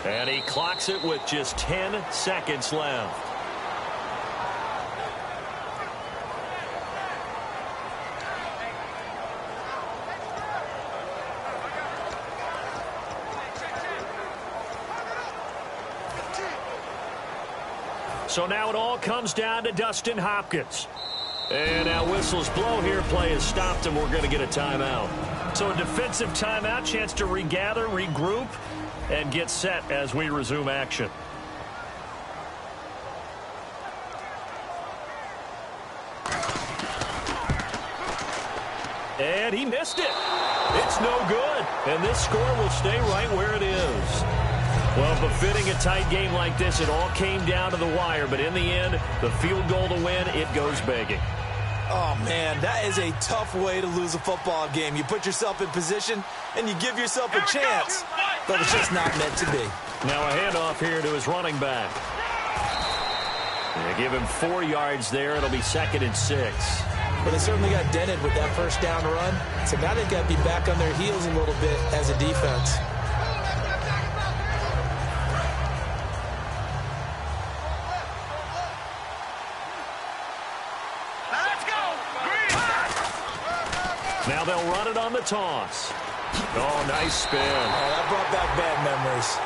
And he clocks it with just 10 seconds left. So now it all comes down to Dustin Hopkins. And now whistles blow here. Play is stopped, and we're going to get a timeout. So a defensive timeout, chance to regather, regroup, and get set as we resume action. And he missed it. It's no good. And this score will stay right where it is. Well, befitting a tight game like this, it all came down to the wire. But in the end, the field goal to win, it goes begging. Oh, man, that is a tough way to lose a football game. You put yourself in position, and you give yourself a chance. But it's just not meant to be. Now a handoff here to his running back. They give him 4 yards there. It'll be 2nd and 6. But they certainly got dented with that first down run. So now they've got to be back on their heels a little bit as a defense. Now they'll run it on the toss. Oh, nice spin. Oh, that brought back bad memories.